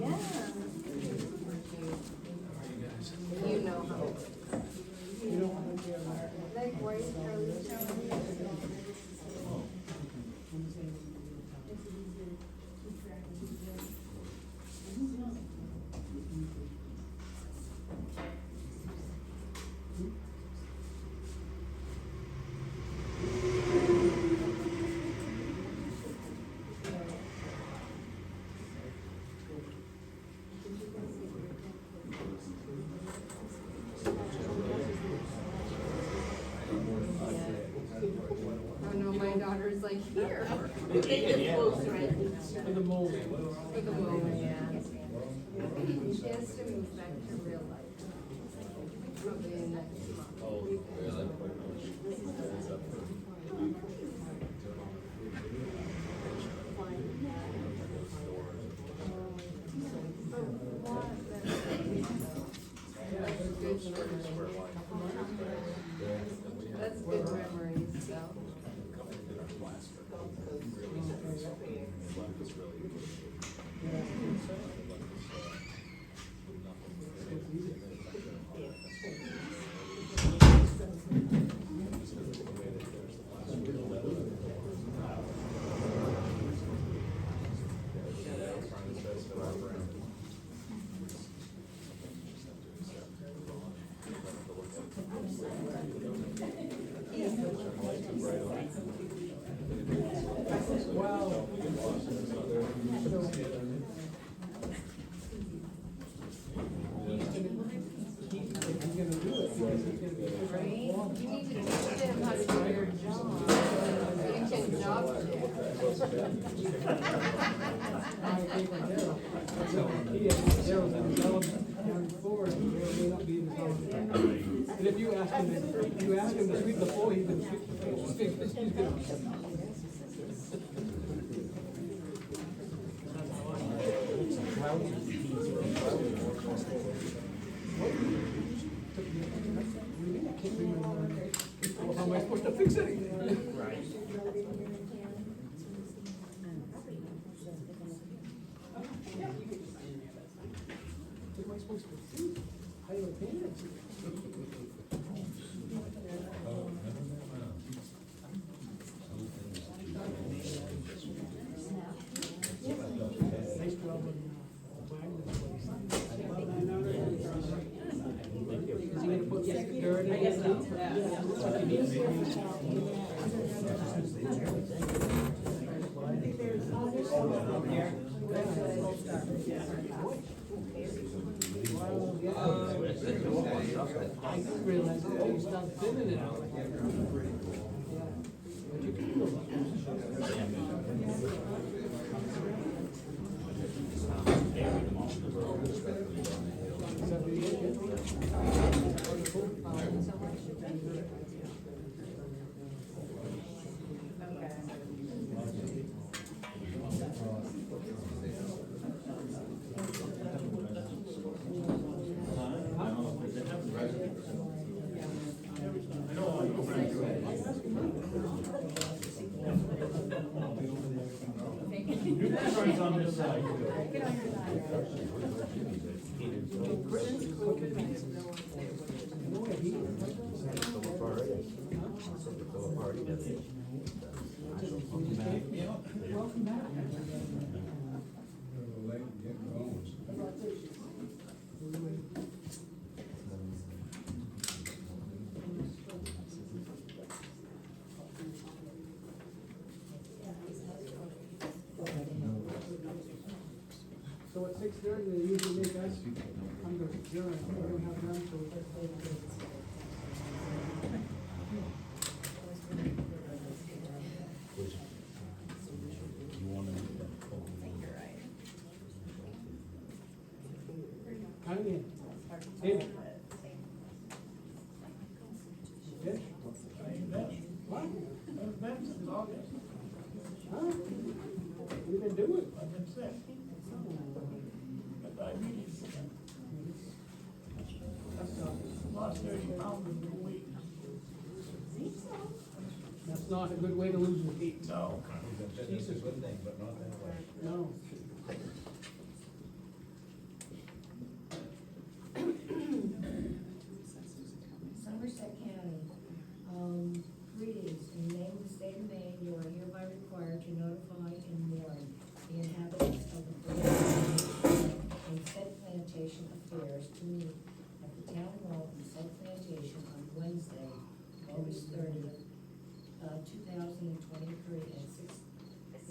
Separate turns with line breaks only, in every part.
Yeah. You know how. Like, why is Charlie telling me? Oh no, my daughter's like, here. Take it closer, right?
For the moment.
For the moment, yeah. She has to move back to real life. Probably next month. That's good memories, so. Right? You need to teach them how to do your job. So you can job
And if you ask him to sweep the floor, he's gonna sweep the floor. How am I supposed to fix anything? Right. What am I supposed to do? How do you paint it? Nice job on is he gonna put the dirt in? I guess so. I didn't realize that you start thinning it out. But you can do
On this side.
Welcome back. So at 6:30, they usually make us, I'm going to adjourn, we're going to have lunch, so come in. David. Yes? What? Huh? We've been doing.
Lost 30 pounds in a week.
That's not a good way to lose weight.
No.
It's a good thing, but not that way.
No.
Plantation Affairs to meet at the Town Hall in South Plantation on Wednesday, August 30th, 2023 at 6,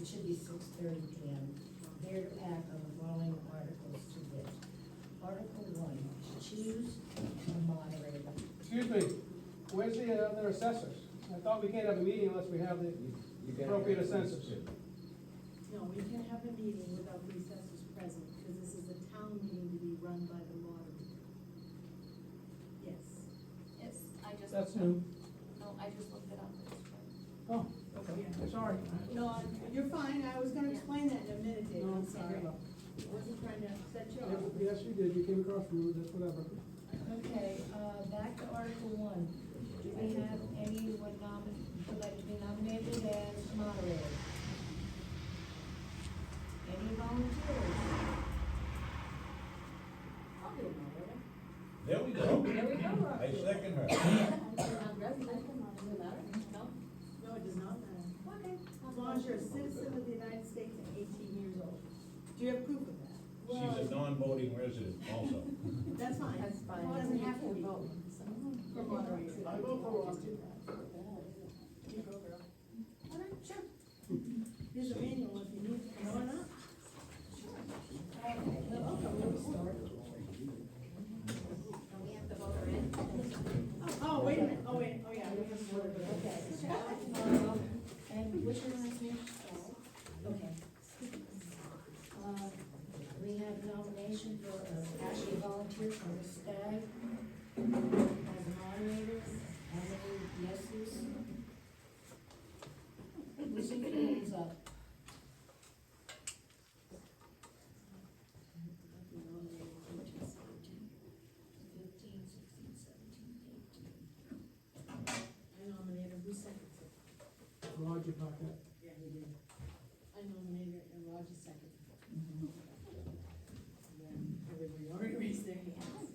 it should be 6:30 PM. There to act on the following articles to wit. Article 1, choose a moderator.
Excuse me, where's the other assessors? I thought we can't have a meeting unless we have the appropriate assessors.
No, we can have a meeting without the assessors present, because this is a town meeting to be run by the moderator. Yes.
Yes, I just.
That's
looked
new.
up. No, I just looked it up. It's right.
Oh, okay, sorry.
No, you're fine, I was gonna explain that in a minute, Dave,
No,
I'm sorry.
no.
I wasn't trying to set you off.
Yes, you did, you came across from, that's whatever.
Okay, back to Article 1. Do we have anyone would like to be nominated as moderator? Any volunteers?
I'll be a moderator.
There we go.
There we go.
I second her.
You're not resident, does it matter? No?
No, it does not matter.
Okay.
As long as you're a citizen of the United States and 18 years old. Do you have proof of that?
She's a non-voting resident also.
That's fine.
That's fine.
Well, it doesn't have to be
vote.
for moderator.
I vote for Ron.
You go, girl.
All right, sure.
Here's a manual if you need to come on up.
Don't we have to vote her in?
Oh, wait a minute, oh, wait, oh, yeah, we have to vote.
Okay. And which one is here? Okay. We have nomination for Ashley volunteer for the STAG as a moderator. How many yeses? Who's in hands up? 15, 16, 17, 18.
I nominated, who seconds it?
Roger Paquette.
Yeah, he did. I nominated and Roger seconded. And then everybody already raised their hands.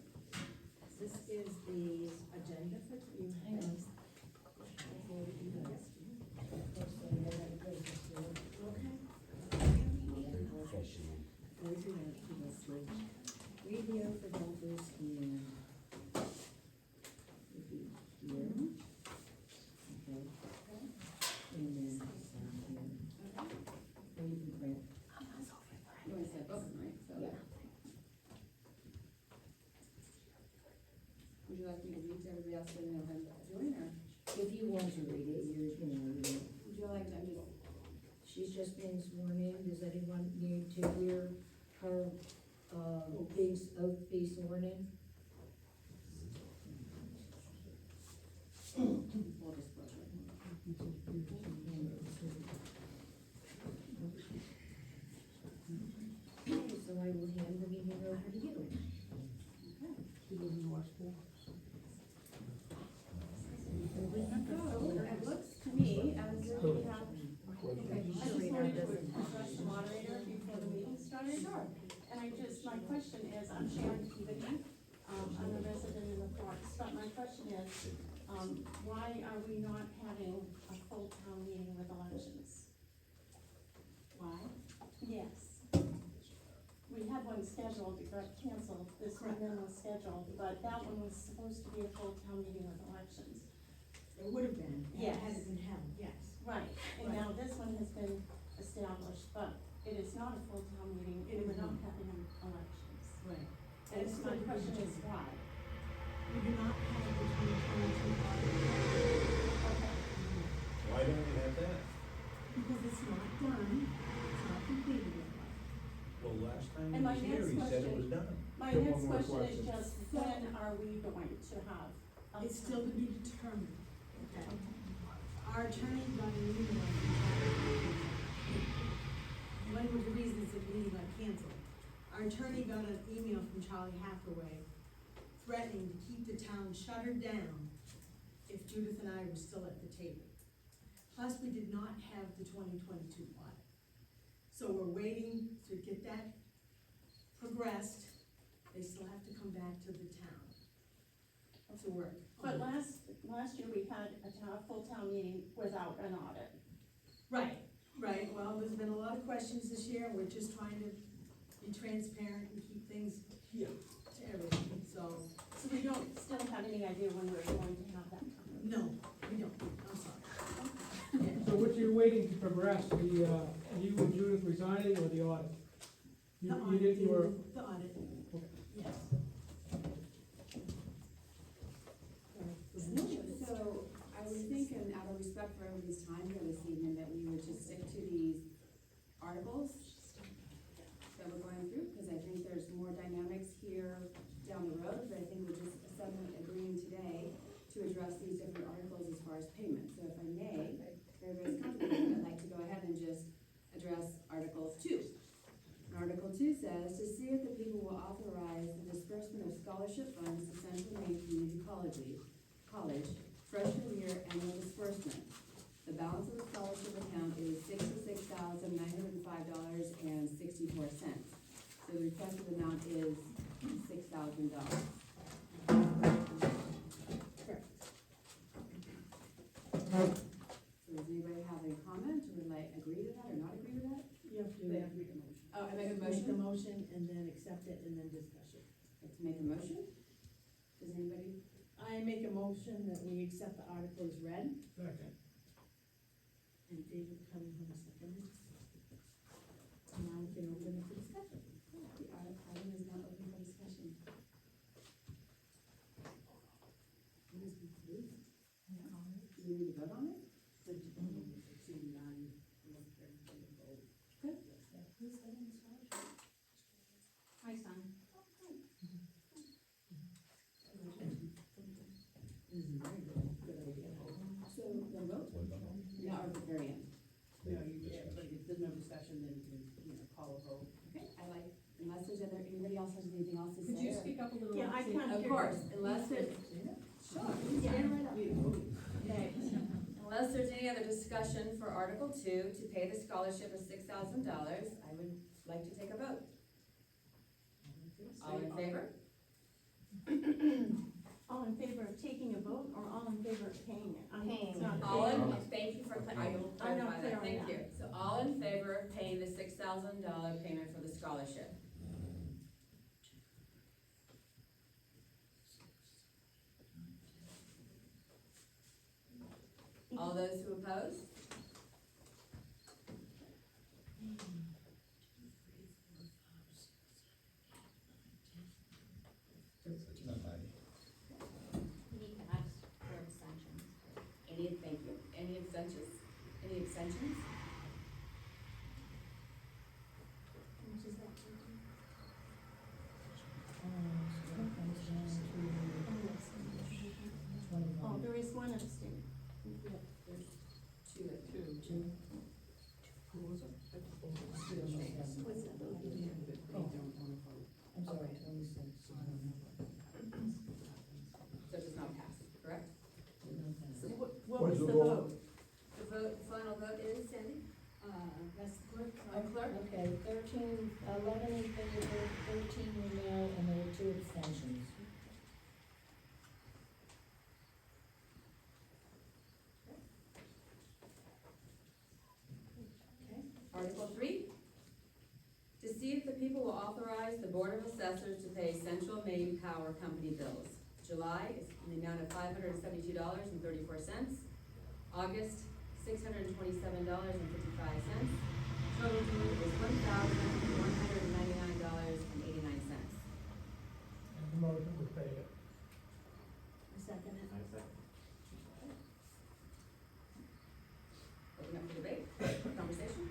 This is the agenda for you.
Hang on. Read here for Douglas and would be here. Okay. And then here. Or you can print.
You want to say voting, right? So.
Yeah.
Would you like me to read to everybody else so they know what I'm doing, or
If you want to read it, you know,
would you like, I'm just,
she's just been sworn in. Does anyone need to hear her, oath be sworn in?
we'll just vote her.
Okay, so I will hand the meeting over to you.
She lives in Westport.
So it looks to me as if we have, I just wanted to address the moderator before the meeting started. Sure. And my question is, I'm Sharon Peabody, I'm a resident in the Forks, but my question is, why are we not having a full town meeting with elections?
Why?
Yes. We had one scheduled, it got canceled, this one then was scheduled, but that one was supposed to be a full town meeting with elections.
It would have been,
Yes.
had it been held, yes.
Right, and now this one has been established, but it is not a full town meeting, and we're not having elections.
Right.
And so my question is why?
We do not have the 2022 audit
Okay.
Why don't we have that?
because it's not done, it's not completed yet.
Well, last time he
And my
was here,
next
he said it
question-
was done.
My
One
next
more
question is
question.
just, when are we going to have? a
It's still to
town-
be determined, okay?
Okay.
Our attorney got an email from Charlie. One of the reasons that the meeting got canceled. Our attorney got an email from Charlie Hathaway threatening to keep the town shuttered down if Judith and I were still at the table. Plus, we did not have the 2022 audit. So we're waiting to get that progressed. They still have to come back to the town to work.
But last year we had a full town meeting without an audit.
Right, right, well, there's been a lot of questions this year, and we're just trying to be transparent and keep things
Yeah.
to everything, so,
So we don't still have any idea when we're going to have that?
no, we don't, I'm sorry.
So what you're waiting to progress, the, you and Judith resigning or the audit? You did your,
The audit, yes.
So I was thinking, out of respect for everybody's time here this evening, that we would just stick to these articles that we're going through, because I think there's more dynamics here down the road, but I think we're just suddenly agreeing today to address these different articles as far as payment. So if I may, if everybody's comfortable, I'd like to go ahead and just address Article 2. And Article 2 says, to see if the people will authorize the disbursement of scholarship funds to Central Maine Community College freshman year annual disbursement. The balance of the scholarship account is $66,905.64. So the requested amount is $6,000.
Correct.
So does anybody have any comment, or would like agree to that or not agree with that?
You have to make a motion.
Oh, I make a
Make the
motion?
motion and then accept it and then discuss it.
Like to make a motion? Does anybody?
I make a motion that we accept the article as read,
second.
and David Cunningham seconded. And now we can open it for discussion.
The item is not open for discussion. Do we need to vote on it?
My son.
This is very good idea.
So, then vote? No, or at the very end.
No, but if there's no discussion, then you can, call a vote.
Okay, unless there's anybody else has anything else to say?
Could you
or-
speak up a little?
Yeah, I can't
Of
hear.
course, unless there's, sure, stand right up. Okay, unless there's any other discussion for Article 2 to pay the scholarship of $6,000, I would like to take a vote. All in favor?
All in favor of taking a vote, or all in favor of paying it?
Paying.
It's not
All
paying.
in, thank you for, I will
I'm not
clarify
clear
that,
on
thank
that.
you. So all in favor of paying the $6,000 payment for the scholarship? All those who oppose?
You need to ask for extensions.
Thank you. Any abstentions? Any abstentions?
Which is that?
That comes down to 21.
Oh, there is one abstain.
Two.
I'm sorry, 26.
So it does not pass, correct?
What was the vote?
The vote, the final vote is, Sandy?
That's clerk.
Clerk?
Okay, 11 in favor, 13 were no, and there were 2 abstentions.
Okay. Article 3, to see if the people will authorize the Board of Assessors to pay Central Maine Power Company bills. July is in the amount of $572.34. August, $627.55. Total due is $1,199.89.
Motion to pay it.
I second it.
Open up for debate, conversation.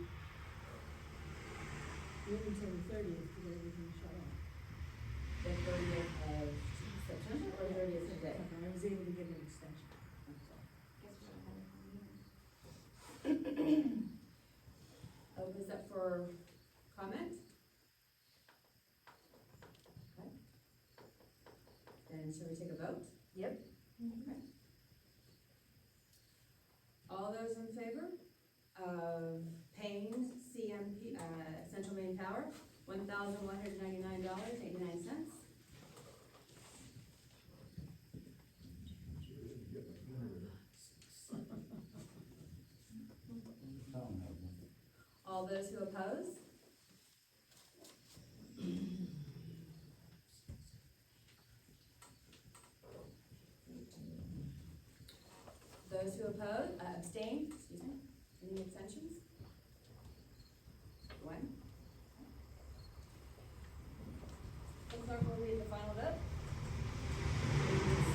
We have until the 30th to get everything shut off.
The 30th of September or 30th of today?
I was able to get an extension.
Guess we're gonna have a meeting.
Opens up for comment? Okay. Then shall we take a vote?
Yep.
Okay. All those in favor of paying CMP, Central Maine Power, $1,199.89? All those who oppose?
Those who oppose, abstain, excuse me, any abstentions? One. The clerk will read the final vote.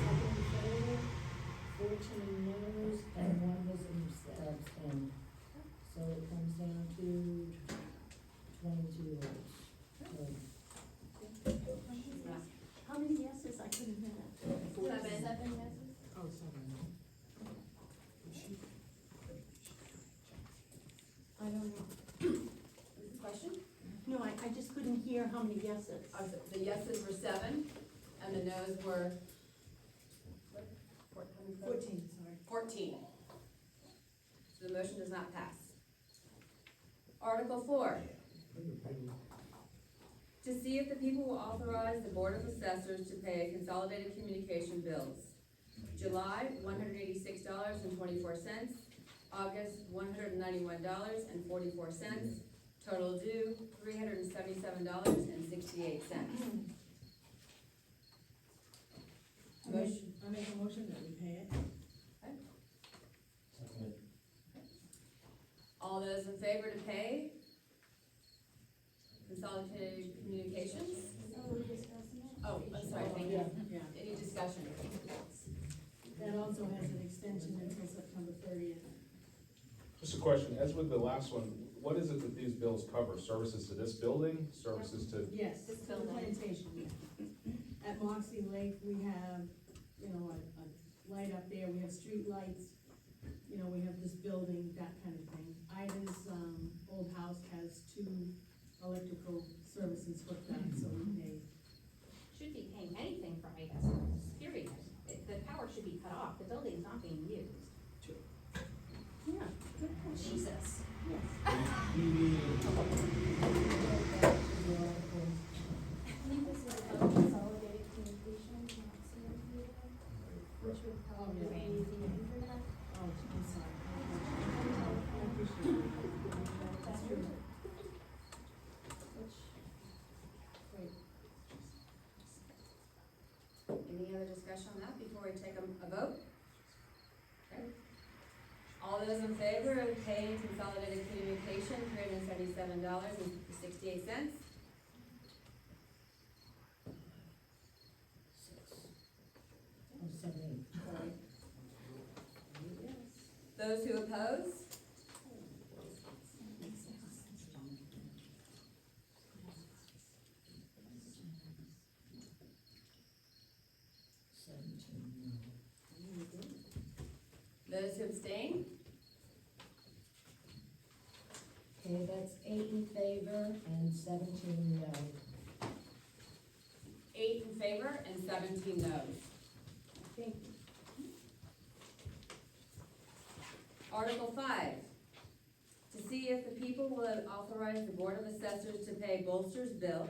Second in favor, 14 noes, and 1 was abstained. So it comes down to 22 votes. So,
How many yeses? I couldn't hear that.
Seven.
7 yeses?
Oh, sorry.
I don't know.
What's the question?
No, I just couldn't hear how many yeses.
The yeses were 7, and the noes were? How many votes?
14, sorry.
14. So the motion does not pass. Article 4. To see if the people will authorize the Board of Assessors to pay consolidated communication bills. July, $186.24. August, $191.44. Total due, $377.68. Motion.
I make a motion that we pay it.
All those in favor to pay consolidated communications? Oh, I'm sorry, thank you.
Yeah.
Any discussion?
That also has an extension until September 30th.
Just a question, as with the last one, what is it that these bills cover? Services to this building, services to,
Yes,
This
the
building.
plantation, yeah. At Moxie Lake, we have, you know, a light up there, we have street lights, you know, we have this building, that kind of thing. Ida's, old house has 2 electrical services hooked up, so we pay.
Should be paying anything for IDA service, period. The power should be cut off, the building's not being used.
Yeah, good point.
Jesus.
Yes.
This is about consolidated communications, not CMP, which would probably
yeah.
be the internet.
Oh, I'm sorry. I appreciate it. That's true.
Which,
Great.
Any other discussion on that before we take a vote? Okay. All those in favor of paying consolidated communication, $377.68?
7.
Those who oppose? Those who abstain?
Okay, that's 8 in favor and 17 no.
8 in favor and 17 noes.
Thank you.
Article 5, to see if the people will authorize the Board of Assessors to pay Bolster's bill.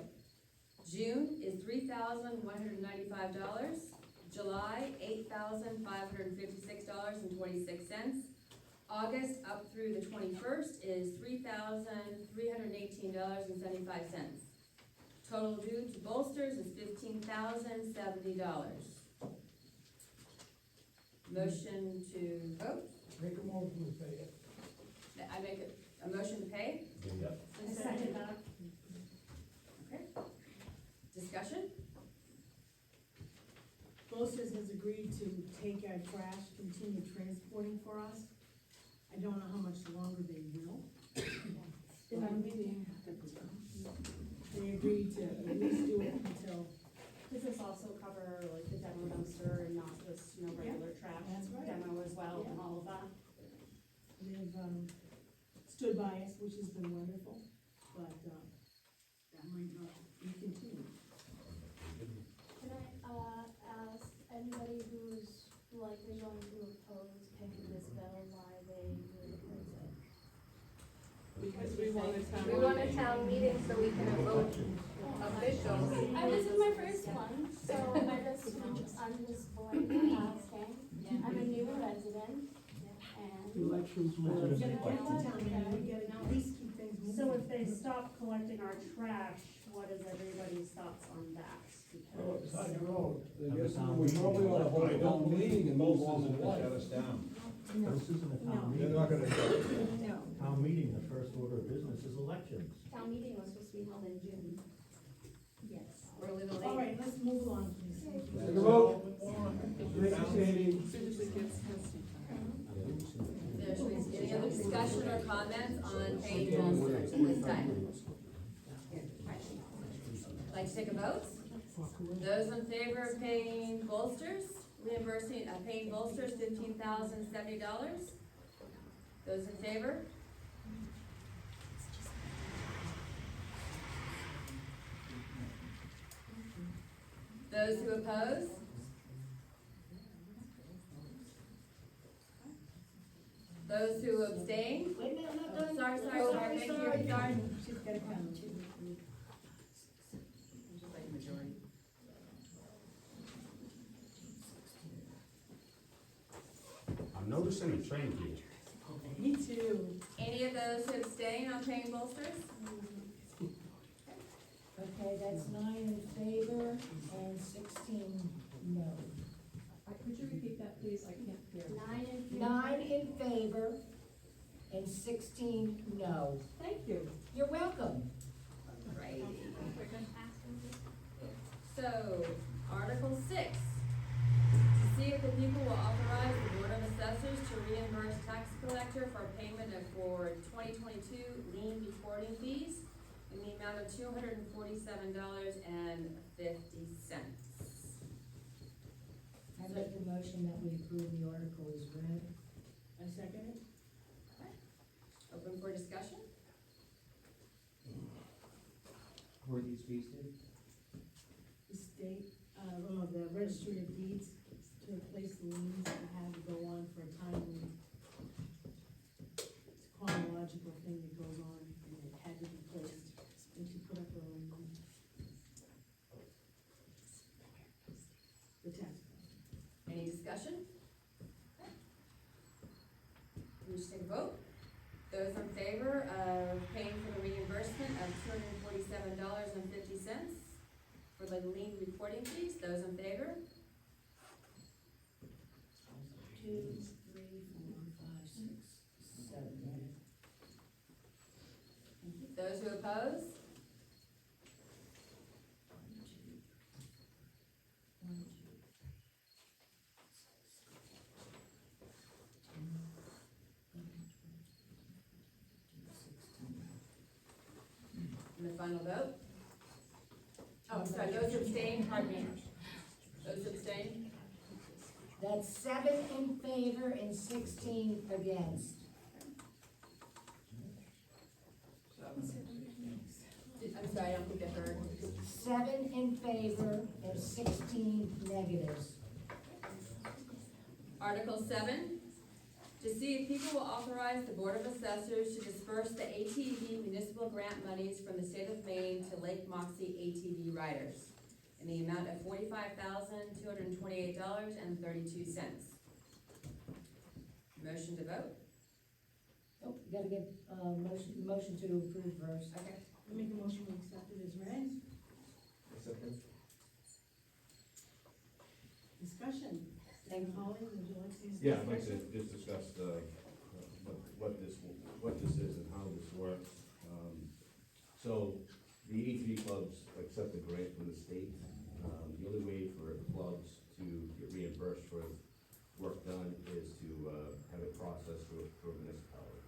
June is $3,195, July, $8,556.26. August up through the 21st is $3,318.75. Total due to Bolsters is $15,070. Motion to vote?
Make a motion to pay it.
I make a motion to pay?
Yep.
I second that.
Okay. Discussion?
Bolsters has agreed to take our trash, continue transporting for us. I don't know how much longer they will.
In our meeting.
They agreed to at least do it until,
does this also cover like the demo dumpster and not just, you know, regular trash?
That's right.
Demo as well and
Yeah.
all of that?
they've, stood by us, which has been wonderful, but, that might not be continued.
Can I, ask anybody who's likely going to oppose paying this bill, why they would oppose it?
Because we want to
We want a town meeting so we can vote officials.
This is my first one, so I'm just blindly asking. I'm a new resident, and
Elections.
It's gonna take the town meeting, we gotta at least keep things moving.
So if they stop collecting our trash, what is everybody's thoughts on that?
Oh, it's
Because
on the road. I guess we probably ought to hold a town meeting and move on
Bolsters
with
is gonna shut
life.
us down.
No.
This isn't a town
They're
meeting.
not gonna,
No.
Town meeting, the first order of business is elections.
Town meeting was supposed to be held in June.
Yes. We're a little late.
All right, let's move along, please.
Take a vote. Thank you, Sandy.
There's any other discussion or comments on paying bolsters at this time? Like to take a vote? Those in favor of paying bolsters, paying bolsters $15,070? Those in favor? Those who oppose? Those who abstain?
Wait a minute, I'm not done.
Sorry, thank you, sorry.
She's gotta count.
I'm noticing a trend here.
Me too.
Any of those who abstain on paying bolsters?
Okay, that's 9 in favor and 16 no.
Could you repeat that, please? I can't hear.
9 in favor and 16 no.
Thank you.
You're welcome.
Right. So, Article 6. To see if the people will authorize the Board of Assessors to reimburse tax collector for payment for 2022 lien reporting fees in the amount of $247.50.
I make the motion that we approve the article as read.
I second it.
Open for discussion?
Where are these fees to?
The state, the registry of deeds to replace the liens that had to go on for a time when it's a chronological thing that goes on and it had to be placed and she put up her own. The tax.
Any discussion? We should take a vote. Those in favor of paying for the reimbursement of $247.50 for the lien reporting fees, those in favor?
2, 3, 4, 5, 6, 7.
Those who oppose?
1, 2,
And the final vote? Oh, I'm sorry, those who abstain, pardon me. Those who abstain?
That's 7 in favor and 16 against.
I'm sorry, I don't think I heard.
7 in favor and 16 negatives.
Article 7, to see if people will authorize the Board of Assessors to disperse the ATV municipal grant monies from the state of Maine to Lake Moxie ATV riders in the amount of $45,228.32. Motion to vote?
Oh, you gotta get, motion to approve first.
Okay.
I make a motion to accept it as read. Discussion. Holly, would you like to?
Yeah, I'd like to just discuss what this is and how this works. So the ATV clubs accept a grant from the state. The only way for clubs to get reimbursed for work done is to have it processed through a municipality.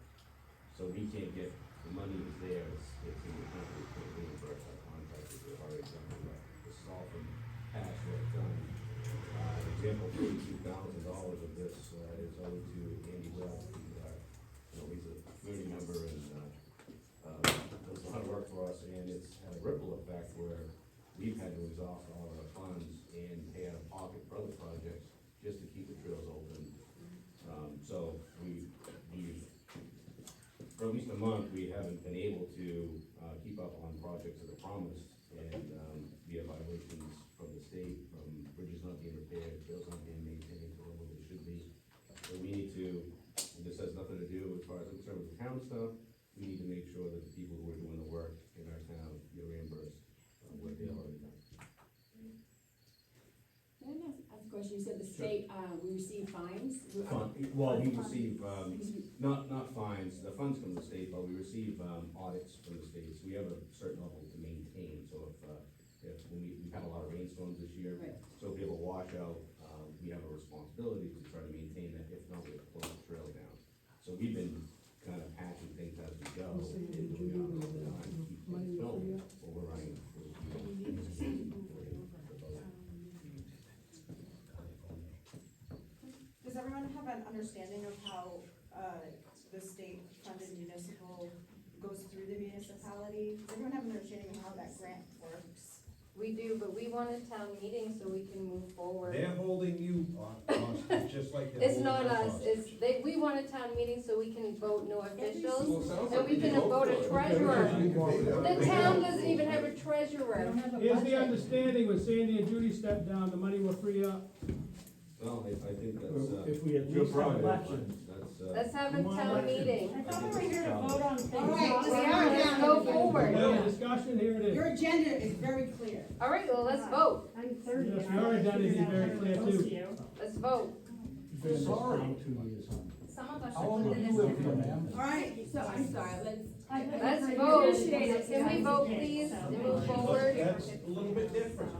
So we can't get, the money is there, it's in the country, we can't reimburse our contractors who have already done the work. This is all from past work done. Example, $32,000 of this is owed to Andy Webb. He's a community member and does a lot of work for us, and it's had a ripple effect where we've had to exhaust all our funds and pay out of pocket for other projects just to keep the trails open. So we for at least a month, we haven't been able to keep up on projects that are promised, and we have violations from the state, from bridges not being repaired, trails not being maintained to the level they should be. So we need to, and this has nothing to do as far as I'm concerned with the town stuff, we need to make sure that the people who are doing the work in our town get reimbursed what they already done.
Can I ask a question, you said the state, we receive fines?
Well, we receive, not fines, the funds from the state, but we receive, audits from the state, so we have a certain level to maintain, so if we've had a lot of rainstorms this year.
Right.
So if we have a washout, we have a responsibility to try to maintain that, if not, we close the trail down. So we've been kind of patching things as we go, and doing it on time, keep things going, but we're running.
Does everyone have an understanding of how, the state funded municipal goes through the municipality? Does everyone have an understanding of how that grant works?
We do, but we want a town meeting so we can move forward.
They're holding you hostage, just like they're
It's
holding
not
us
us, it's, we want a town meeting so we can vote new officials,
Well, sounds
and
like
we
you
can
vote
vote
for
a
it.
treasurer.
Okay.
The town doesn't even have a treasurer.
Here's the understanding, when Sandy and Judy stepped down, the money will free up.
Well, I think that's,
If we at
your
least have
prerogative,
elections.
that's,
Let's have a town meeting.
I thought we were here to vote on things.
All right,
not-
we
We
are
are, let's
down.
go forward.
No discussion, here it
Your
is.
agenda is very clear.
All right, well, let's vote,
I'm 30.
Yes,
and
your
I
agenda is
figured out
very
how to
clear,
roast
too.
you.
let's vote.
You've been in this town 2 years, huh?
Some of us
How
are
long
new
have
to
you
this.
lived in Hampton?
All right,
So, I'm sorry,
Let's vote. Can we vote, please, and move forward?
That's a little bit different.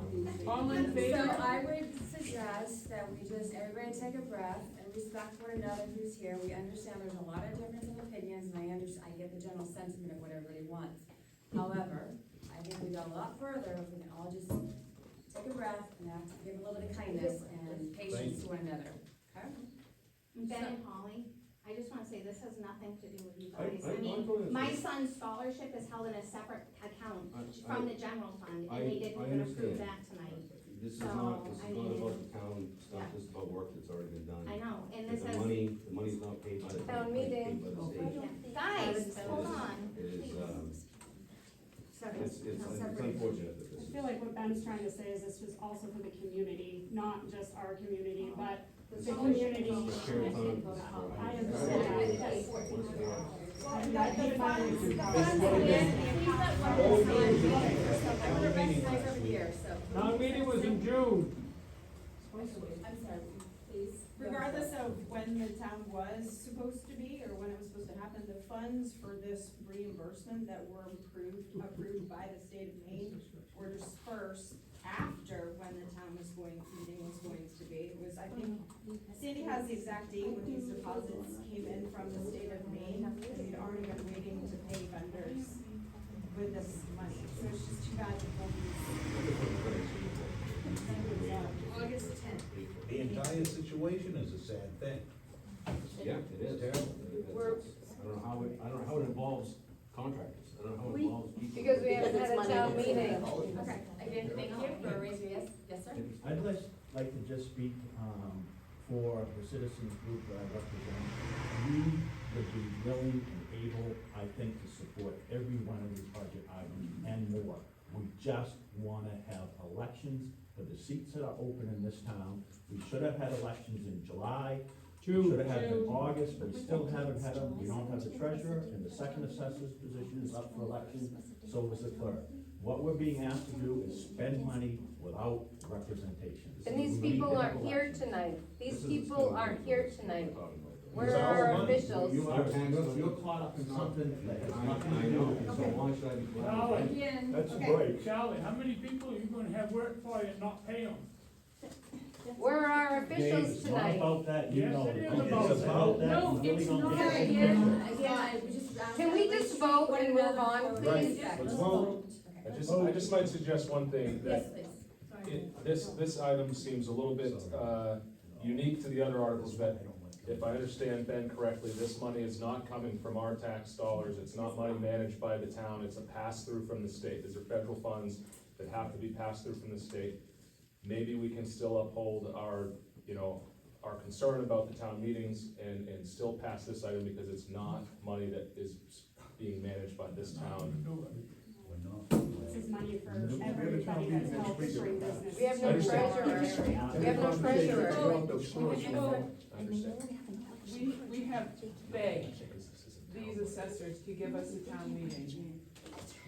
All in favor? So I would suggest that we just, everybody take a breath and respect one another who's here. We understand there's a lot of difference of opinions, and I get the general sentiment of what everybody wants. However, I think we go a lot further if we can all just take a breath and have to give a little bit of kindness and patience to one another, okay?
Ben and Holly, I just wanna say, this has nothing to do with you
I-
guys.
I-
I mean,
I'm going to-
my son's scholarship is held in a separate account from the general fund, and they didn't
I
even approve
understand.
that tonight.
This is
So,
not,
I
about
mean,
the town stuff,
yeah.
this is about work that's already been done.
I know, and
If
this
the
has,
money's not paid by the
Town
town, it's
meeting.
paid by the state.
guys, hold on.
It is,
seven.
it's unfortunate that this
I
is.
feel like what Ben's trying to say is this was also for the community, not just our community, but the community.
Sheraton,
I understand that, yes.
The funds, the funds
And
again,
please let one of us sign, I wanna recognize over here, so.
Town meeting was in June.
I'm sorry, please.
Regardless of when the town was supposed to be, or when it was supposed to happen, the funds for this reimbursement that were approved by the state of Maine were dispersed after when the town meeting was going to be. It was, I think, Sandy has the exact date when these deposits came in from the state of Maine, and we'd already been waiting to pay vendors with this money. So it's just too bad that August 10th.
The entire situation is a sad thing.
Yeah, it is.
It's terrible.
I don't know how it involves contractors, I don't know how it involves people.
Because we haven't had a town meeting.
Okay, again, thank you for raising your, yes, sir?
I'd like to just speak, for the citizens group that I represent. We would be willing and able, I think, to support every one of these budget items and more. We just wanna have elections for the seats that are open in this town. We should have had elections in July. We
June.
should have had them in August, we still haven't had them. We don't have the treasurer, and the second assessor's position is up for election, so is the clerk. What we're being asked to do is spend money without representation.
And these
We
people
need to
aren't
have
here
elections.
there These
This is
people
the
aren't here tonight. Where
It's
are
our
our
money.
officials?
You're caught up in something that has nothing to
I
do
know,
with
so why should I be?
Charlie,
Again,
that's
Okay.
right. Charlie, how many people are you gonna have work for you and not pay them?
Where are our
Dave,
officials
it's not
tonight?
about that, you
Yes,
know.
it is
It's
about
about that.
no,
You really
it's
don't
not,
get it.
again, I would just ask.
Can we just vote and move on, please?
Right, let's vote.
I just might suggest one thing,
Yes,
that
please.
this item seems a little bit, unique to the other articles, but if I understand Ben correctly, this money is not coming from our tax dollars, it's not money managed by the town, it's a pass-through from the state. These are federal funds that have to be passed through from the state. Maybe we can still uphold our, our concern about the town meetings and still pass this item because it's not money that is being managed by this town.
This is money for everybody that's helped bring business.
We have no treasurer. We have no treasurer.
I understand.
We have begged these assessors to give us a town meeting.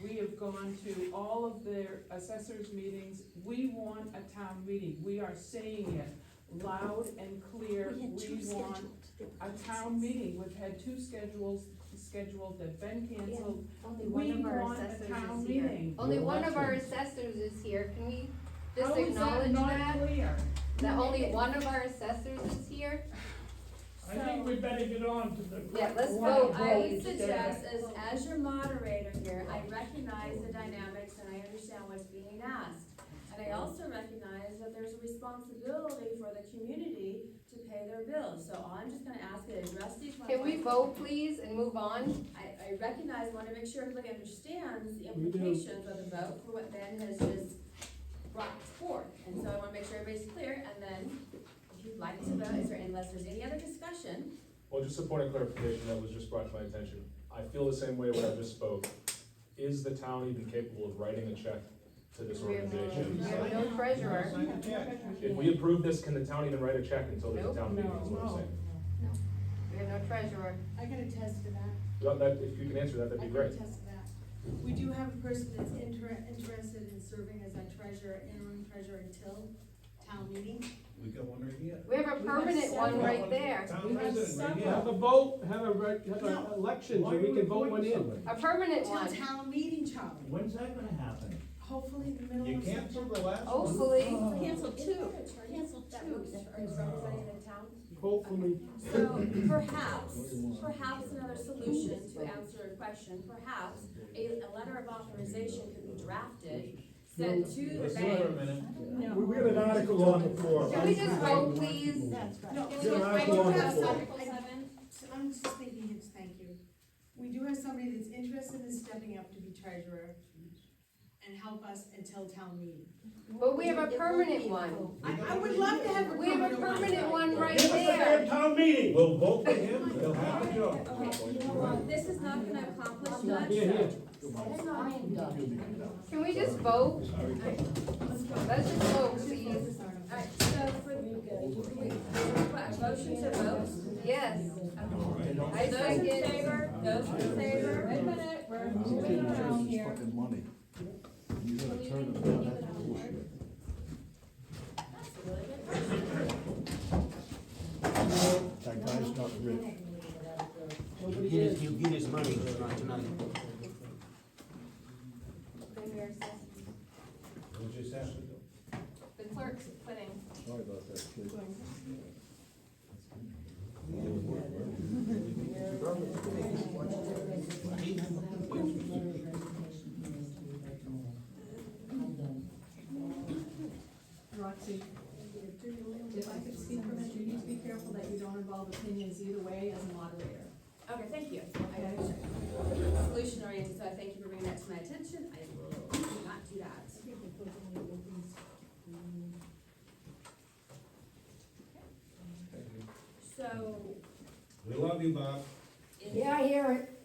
We have gone to all of their assessors meetings. We want a town meeting. We are saying it loud and clear, we want a town meeting. We've had two scheduled that have been canceled.
Only
We
one of our
want a
assessors
town
is here.
meeting.
Only one of our assessors is here, can we just
How is
acknowledge
that
that?
not clear?
That only one of our assessors is here?
I think we better get on to the.
Yeah, let's
Well,
vote,
I would
please.
suggest, as your moderator here, I recognize the dynamics and I understand what's being asked. And I also recognize that there's a responsibility for the community to pay their bills. So I'm just gonna ask you to address these one
Can we
by
vote, please, and move on?
I recognize, want to make sure everybody understands the implications of the vote for what Ben has just brought forth. And so I want to make sure everybody's clear, and then if you'd like to vote, unless there's any other discussion,
Well, just a point of clarification that was just brought to my attention. I feel the same way when I just spoke. Is the town even capable of writing a check to this
We have
organization?
no treasurer.
If we approve this, can the town even write a check until there's a
Nope.
town meeting, is what I'm saying?
We have no treasurer.
I can attest to that.
Well, if you can answer that, that'd be great.
I can attest to that. We do have a person that's interested in serving as our treasurer, interim treasurer until town meeting.
We got one right here.
We have a permanent one right there.
Town resident right here.
Have a vote, have an election, so we can vote one in.
A permanent
Till
one.
town meeting, Charlie.
When's that gonna happen?
Hopefully in the middle
You
of
canceled
September.
the last one.
Hopefully.
cancel two. Cancel two. Is representing the town.
Hopefully.
So perhaps another solution to answer your question, perhaps a letter of authorization could be drafted, sent to the
Listen
bank.
for a minute.
We had an article on the floor.
Can we just vote, please?
No,
Can we
we
just
do
vote?
have some,
Article 7.
I'm just thinking, thank you. We do have somebody that's interested in stepping up to be treasurer and help us until town meeting.
But we have a permanent one.
I would love to have a
We have a permanent one right
Give us a damn
there.
town meeting.
We'll vote for him, he'll have a job.
Okay, this is not gonna accomplish much.
Here, here.
Can we just vote? Let's just vote, please.
Alright, so for, what, motion to vote?
Yes. I
Those in
second.
favor, those in favor? Wait a minute, we're moving around here.
money. You gotta turn it down, that's bullshit. That guy's not rich.
He'll get his money, not tonight.
We'll just have to do.
The clerk's putting.
Sorry about that, kid.
Roxy, if I could speak for a minute, you need to be careful that you don't involve opinions either way as a moderator.
Okay, thank you.
Okay.
Solution oriented, so I thank you for bringing that to my attention. I will not do that. So,
We love you, Bob.
Yeah, I hear it.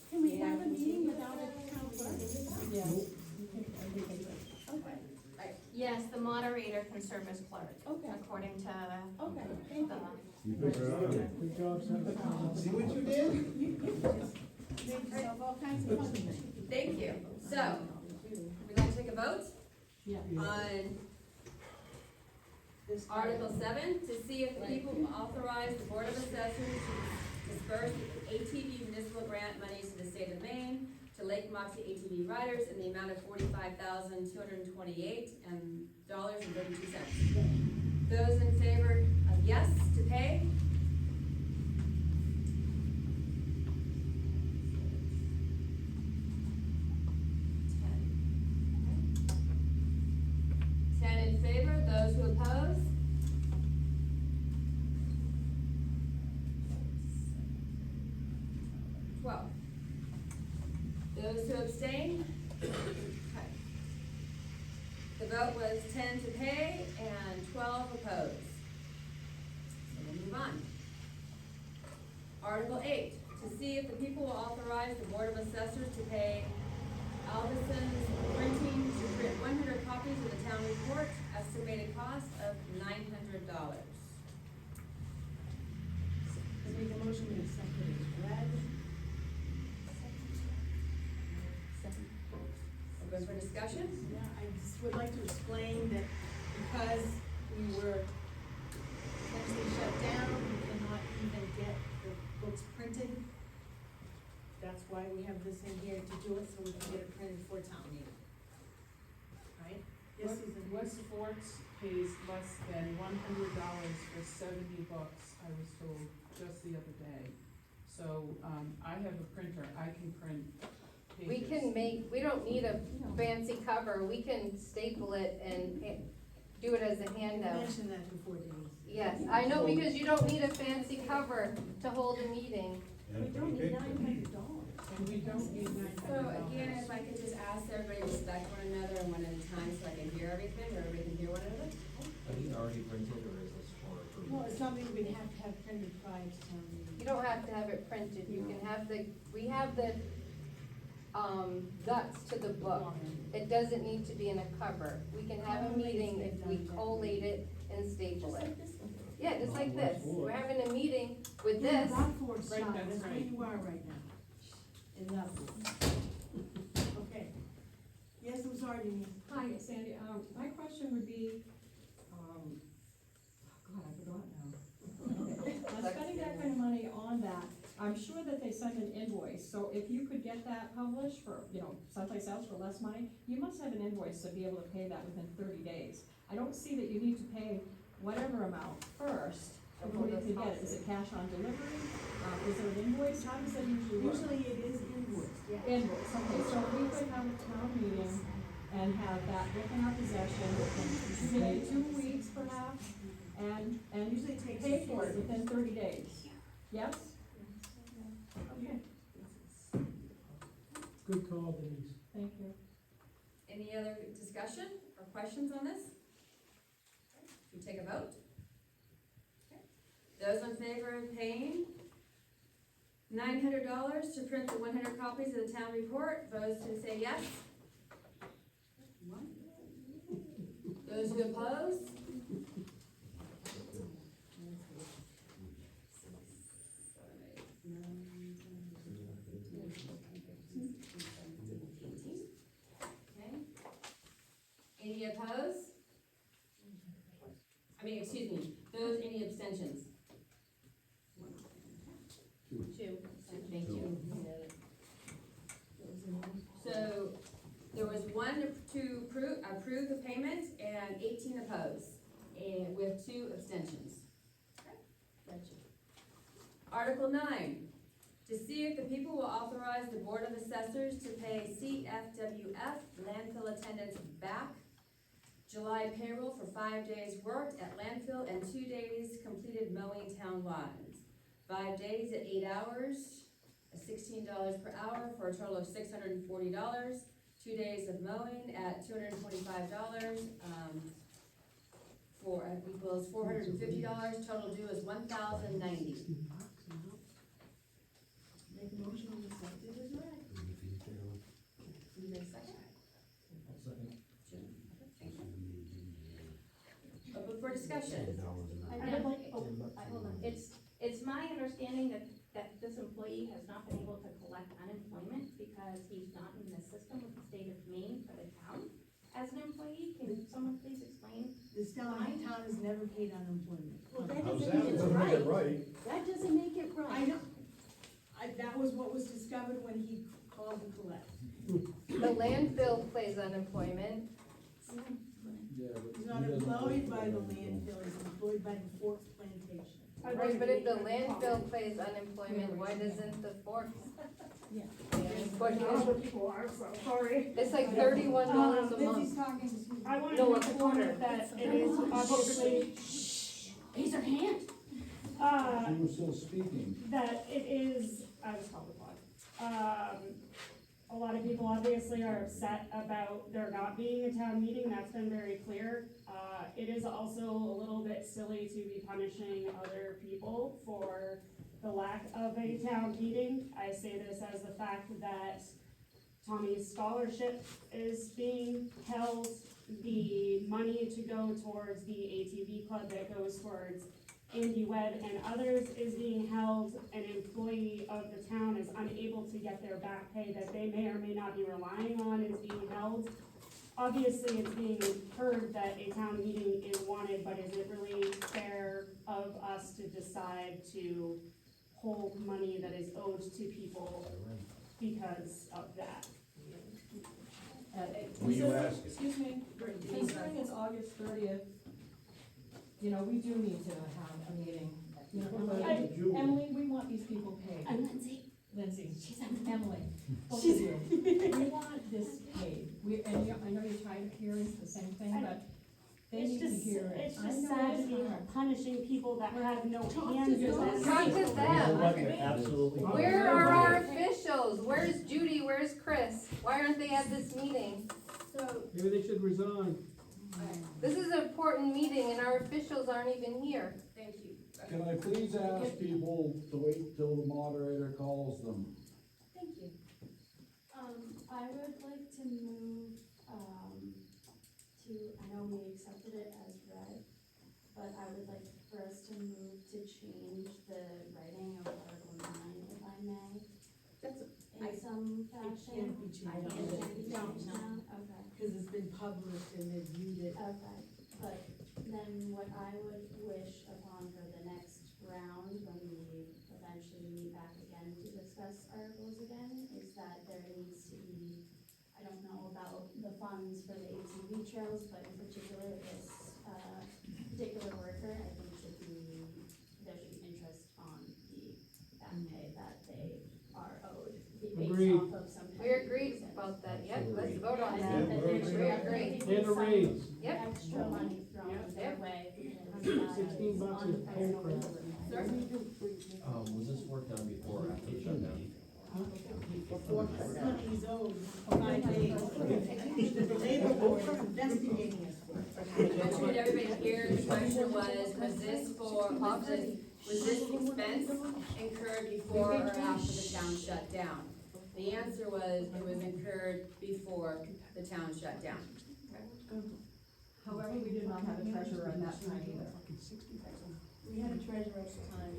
Can we have a meeting without a town clerk?
okay.
Yes, the moderator can serve as clerk,
Okay,
according to
okay, thank
the.
you.
Good job, Senator.
See what you did?
Made yourself all kinds of fun.
Thank you. So, we'd like to take a vote
Yeah.
on Article 7, to see if the people will authorize the Board of Assessors to disperse the ATV municipal grant monies to the state of Maine to Lake Moxie ATV riders in the amount of $45,228 and $32. Those in favor of yes to pay? Ten in favor, those who oppose? Those who abstain? Okay. The vote was 10 to pay and 12 opposed. So we'll move on. Article 8, to see if the people will authorize the Board of Assessors to pay Albison's Printing to print 100 copies of the town report, estimated cost of $900.
Make a motion to accept it as read.
Open for discussion?
Yeah, I just would like to explain that because we were essentially shut down, we cannot even get the books printed. That's why we have this in here to do it, so we can get it printed for town meeting. Right? Yes, Susan?
West Forks pays less than $100 for 70 books, I was told just the other day. So, I have a printer, I can print pages.
We can we don't need a fancy cover, we can staple it and do it as a
I
handout.
mentioned that before, Denise.
Yes, I know, because you don't need a fancy cover to hold a meeting.
And a pretty picture.
And we don't need $900.
So again, if I could just ask everybody to respect one another and one at a time so I can hear everything, or everybody can hear one another?
Are these already printed or is this for approval?
Well, it's something we'd have to have printed prior to town meeting.
You don't have to have it printed, you can have we have the, guts to the book. It doesn't need to be in a cover. We can have a meeting if we collate it and staple it. Yeah, just like this. We're having a meeting with this.
Rockford style,
Right,
that's
that's
where
right.
you are right now. Enough. Okay. Yes, I'm sorry, Denise.
Hi, Sandy, my question would be, oh God, I forgot now. Spending that kind of money on that, I'm sure that they send an invoice, so if you could get that published for, someplace else for less money, you must have an invoice to be able to pay that within 30 days. I don't see that you need to pay whatever amount first in order to get it. Is it cash on delivery? Is there an invoice? How does that usually work?
Usually it is invoiced, yeah.
Invoice, okay, so we could have a town meeting and have that book in our possession, maybe 2 weeks perhaps, and
Usually it takes
pay for it within 30 days. Yes? Okay,
Good call, Denise.
thank you.
Any other discussion or questions on this? Should we take a vote? Okay. Those in favor of paying $900 to print the 100 copies of the town report, those who say yes? Those who oppose? Okay. Any opposed? Excuse me, any abstentions? Two. Thank you. So, there was one to approve the payment and 18 opposed, and with 2 abstentions. Okay, gotcha. Article 9, to see if the people will authorize the Board of Assessors to pay CFWF landfill attendants back July payroll for 5 days worked at landfill and 2 days completed mowing town lawns. 5 days at 8 hours, $16 per hour for a total of $640. 2 days of mowing at $225, equals $450. Total due is $1,090.
Make a motion on the subject as read.
Is there a second? Open for discussion.
Hold on, it's my understanding that this employee has not been able to collect unemployment because he's not in the system with the state of Maine for the town as an employee. Can someone please explain?
The Stellarton town has never paid unemployment.
Well, that
How's
doesn't
that?
make
Doesn't make
it
it
right. That doesn't make it right.
I know. That was what was discovered when he called to collect.
The landfill pays unemployment.
He's not employed by the landfill, he's employed by the Forks Plantation.
Right, but if the landfill pays unemployment, why doesn't the Forks?
Yeah.
Other people are, so sorry.
It's like $31 a
Lindsay's
month.
talking, excuse me.
I wanted
No,
to
a
make a
quarter.
comment that it is obviously,
Raise her hand.
She was still speaking.
that it is, I was called upon. A lot of people obviously are upset about there not being a town meeting, that's been very clear. It is also a little bit silly to be punishing other people for the lack of a town meeting. I say this as the fact that Tommy's scholarship is being held, the money to go towards the ATV club that goes towards Andy Webb and others is being held. An employee of the town is unable to get their back pay that they may or may not be relying on is being held. obviously it's being heard that a town meeting is wanted, but is it really fair of us to decide to hold money that is owed to people because of that?
Were you asking?
Excuse me, considering it's August 30th, you know, we do need to have a meeting. You know, Emily, we want these people paid.
And Lindsay,
Lindsay,
she's
Emily, both of you, we want this paid. I know you're tired of hearing the same thing, but they
It's
need to
just,
hear it.
it's
I
just
know
sad to
it's
be
hard.
punishing people that have no hands in this.
Talk to them.
Absolutely.
Where are our officials? Where's Judy? Where's Chris? Why aren't they at this meeting?
So,
Maybe they should resign.
This is an important meeting and our officials aren't even here.
thank you.
Can I please ask people to wait till the moderator calls them?
Thank you.
I would like to move, I know we accepted it as read, but I would like for us to move to change the writing of Article 9, if I may. In some fashion.
Can't be changed.
I can't be
No,
changed
no.
now, okay.
Cause it's been published and they've viewed it.
Okay, but then what I would wish upon for the next round, when we eventually meet back again to discuss articles again, is that there needs to be, I don't know about the funds for the ATV trails, but in particular, this, particular worker, I think there should be interest on the back pay that they are owed,
Agreed.
based off of some.
We agreed about that. Yep, let's vote on
Yeah,
that.
that there should
We
be
agree.
And a raise.
Yep.
extra money thrown
Yep.
their way. because that
$16
is
is
unfair.
pay
Was this work done before or after the shutdown?
Before he's owed 5 days. The labor board investigating us for it.
I want everybody here, the question was was this expense incurred before or after the town shut down? The answer was, it was incurred before the town shut down.
However, we did not have a treasurer at that time either.
We had a treasurer at the time.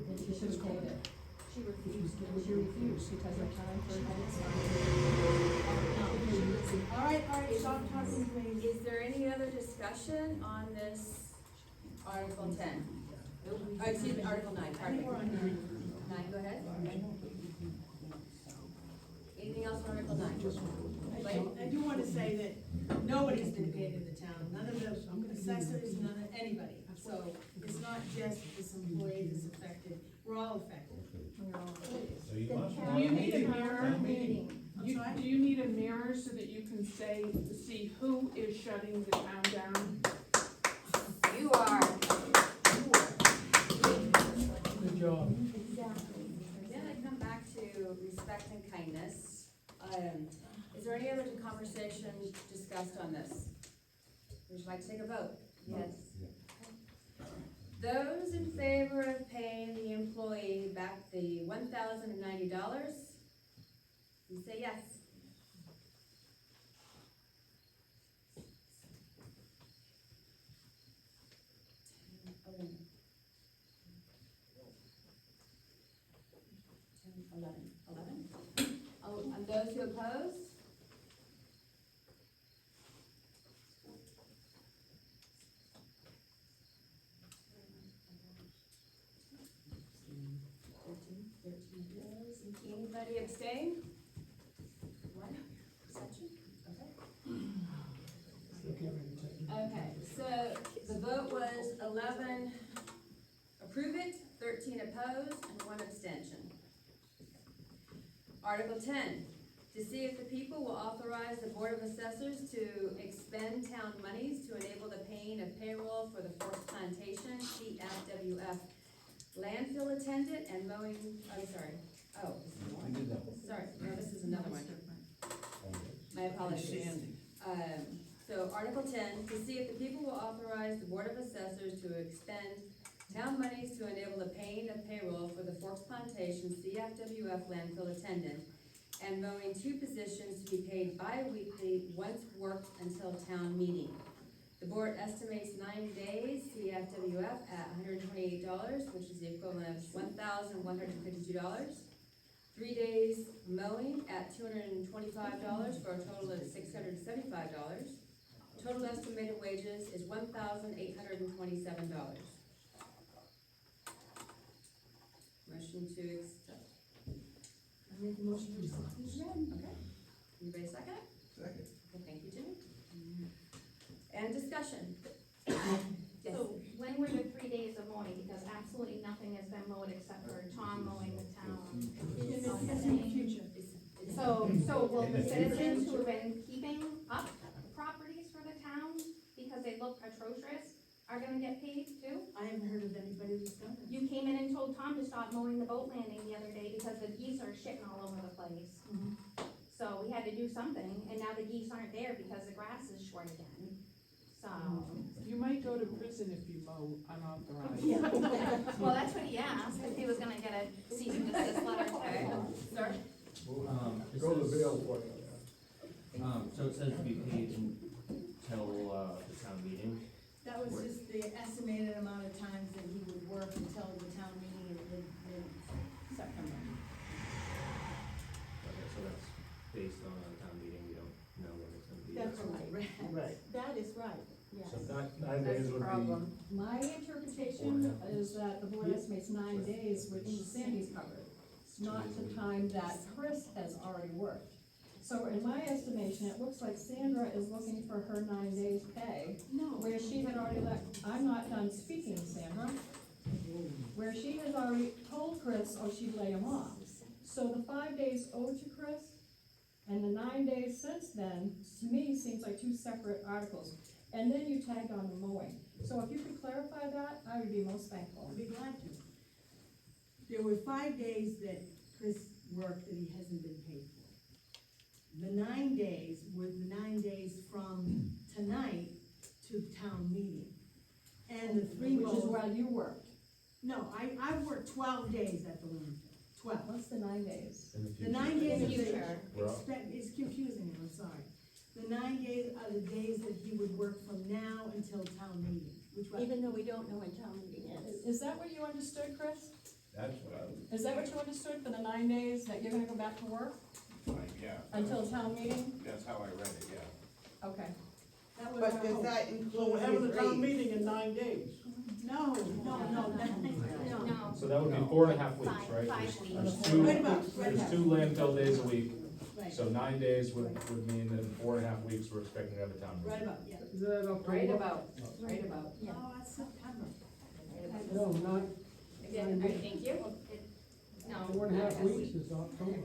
And she should have paid it. She refused because her time for it.
All right, stop talking, please.
Is there any other discussion on this Article 10? Excuse me, Article 9, pardon me. 9, go ahead. Anything else on Article 9?
I do wanna say that nobody's been paid in the town, none of the assessors, none of anybody. So it's not just this employee that's affected, we're all affected.
So you must
Do
want
you
a
need a
meeting.
mirror?
Town meeting.
Do you need a mirror so that you can see who is shutting the town down?
You are.
Good job.
Then I come back to respect and kindness. Is there any other conversation discussed on this? Would you like to take a vote? Yes. Those in favor of paying the employee back the $1,090, you say yes. And those who oppose? Anybody abstain? One abstention? Okay, so the vote was 11 approve it, 13 oppose, and 1 abstention. Article 10, to see if the people will authorize the Board of Assessors to expend town monies to enable the paying of payroll for the Forest Plantation, CFWF landfill attendant and mowing, no, this is another one. My apologies. So Article 10, to see if the people will authorize the Board of Assessors to expend town monies to enable the paying of payroll for the Forks Plantation CFWF landfill attendant and mowing 2 positions to be paid bi-weekly once worked until town meeting. The board estimates 9 days CFWF at $128, which is the equivalent of $1,152. 3 days mowing at $225, dollars for a total of $675. Total estimated wages is $1,827. Motion to accept.
I make a motion to accept this red.
Okay. Anybody second it?
Second.
Okay, thank you, Jimmy. And discussion. Yes.
So when were the 3 days of mowing? Because absolutely nothing has been mowed except for Tom mowing the town. So will the citizens who have been keeping up properties for the town because they look atrocious are gonna get paid too?
I haven't heard of anybody who's done that.
You came in and told Tom to stop mowing the boat landing the other day because the geese are shitting all over the place. So we had to do something, and now the geese aren't there because the grass is short again. So,
You might go to prison if you mow unauthorized.
well, that's what he asked, if he was gonna get a cease and desist letter today. Sir?
Go to bail for you.
So it says to be paid until, the town meeting.
That was just the estimated amount of times that he would work until the town meeting in September.
Okay, so that's based on a town meeting, we don't know when it's gonna be.
That's right.
Right.
That is right, yes.
So 9 days would be,
My interpretation is that the board estimates 9 days within Sandy's covered, not the time that Chris has already worked. So in my estimation, it looks like Sandra is looking for her 9 days pay, where she had already I'm not done speaking, Sandra. Where she has already told Chris, oh, she'd lay him off. So the 5 days owed to Chris, and the 9 days since then, to me, seems like two separate articles. And then you tagged on the mowing. So if you could clarify that, I would be most thankful.
I'd be glad to. There were 5 days that Chris worked that he hasn't been paid for. The 9 days were the 9 days from tonight to town meeting. And the three
Which is
mows.
while you worked.
No, I worked 12 days at the landfill, 12.
What's the 9 days?
The 9 days
In
is
the future.
it's confusing me, I'm sorry. The 9 days are the days that he would work from now until town meeting, which was.
Even though we don't know when town meeting is. Is that what you understood, Chris?
That's what I was,
Is that what you understood for the 9 days that you're gonna go back to work
yeah.
until town meeting?
That's how I read it, yeah.
Okay.
That was
But
our
does
hope.
that include his raise?
meeting in 9 days.
No.
so that would be 4.5 weeks, right?
5
There's
weeks.
two,
Right about, right
there's
about.
2 landfill days a week,
Right,
so 9 days would mean that in 4.5 weeks, we're expecting to have a town meeting.
right about, yeah.
Is that October?
Right about, right about.
No, that's September.
No, not,
Again, thank you.
No.
4.5 weeks is October.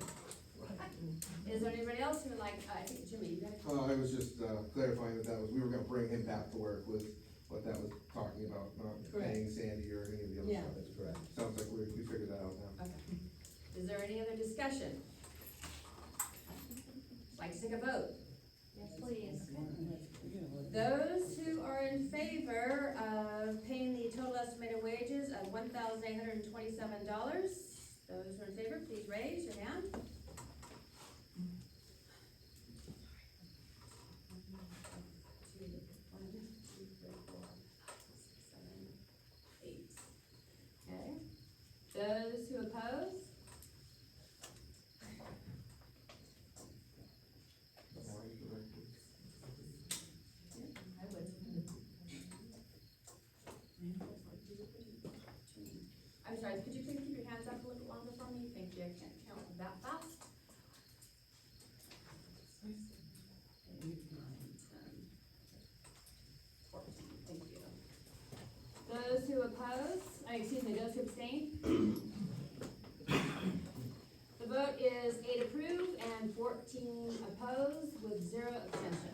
Is there anybody else who would like, I think Jimmy, you got a
I was just clarifying that was, we were gonna bring him back to work with what that was talking about, not paying Sandy or any of the other
Yeah.
stuff. That's correct. Sounds like we figured that out now.
Okay. Is there any other discussion? Like to take a vote?
Yes, please.
Those who are in favor of paying the total estimated wages of $1,827, those who are in favor, please raise your hand. Okay. Those who oppose? I would. I'm sorry, could you please keep your hands up a little longer for me? Thank you, I can't count that fast. 8, 9, 10, 14, thank you. Those who oppose, excuse me, those who abstain? The vote is 8 approve and 14 oppose with 0 abstentions.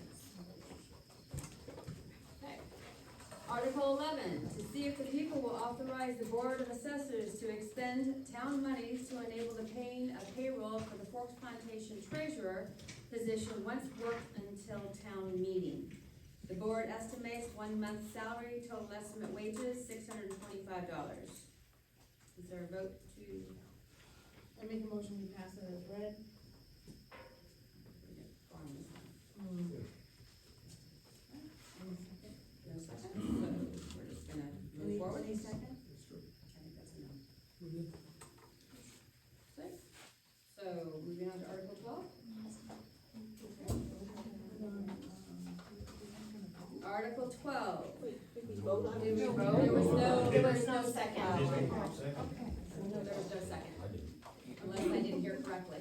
Okay. Article 11, to see if the people will authorize the Board of Assessors to expend town monies to enable the paying of payroll for the Forks Plantation Treasurer position once worked until town meeting. The board estimates 1 month's salary, total estimate wages, $625. Is there a vote to?
I make a motion to pass it as read.
No second, so we're just gonna move forward.
Any second?
I think that's enough. Okay. So, moving on to Article 12. Article 12.
Did we vote on it?
Did we vote? There was no
second.
No, there was no second. Unless I didn't hear correctly.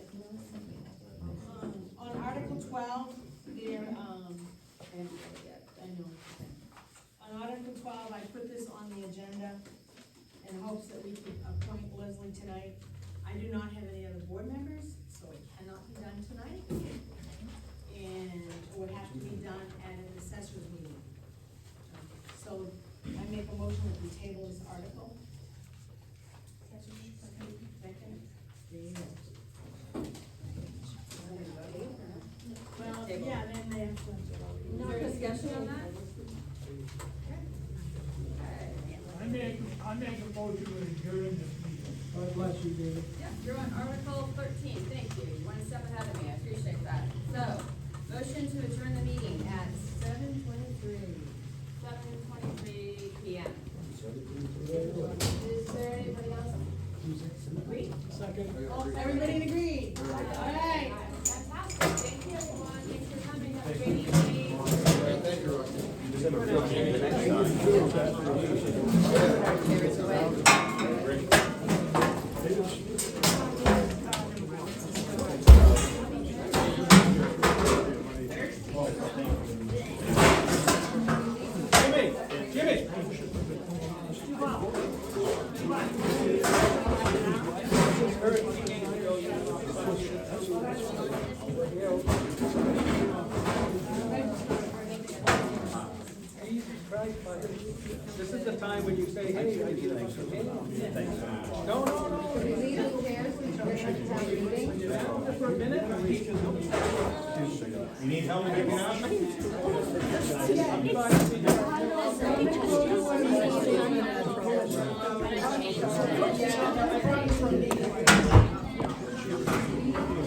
On Article 12, there,
I haven't read it yet.
I know. On Article 12, I put this on the agenda in hopes that we could appoint Leslie tonight. I do not have any other board members, so it cannot be done tonight. And it would have to be done at an assessor's meeting. So I make a motion that we table this article. Second. There you go. Well, yeah, then they have to.
Is there discussion on that?
I make a motion to adjourn this meeting. God bless you, David.
Yeah, you're on Article 13, thank you. You want to step ahead of me, I appreciate that. So, motion to adjourn the meeting at 7:23 PM. Is there anybody else? Agree?
Second.
Everybody agreed? All right.
Fantastic, thank you everyone, thanks for coming, have a great evening.
Thank you,
Jimmy! This is the time when you say, hey, I do like something. No.
Are we leaving chairs and we're gonna have a meeting?
For a minute.
You need help making up?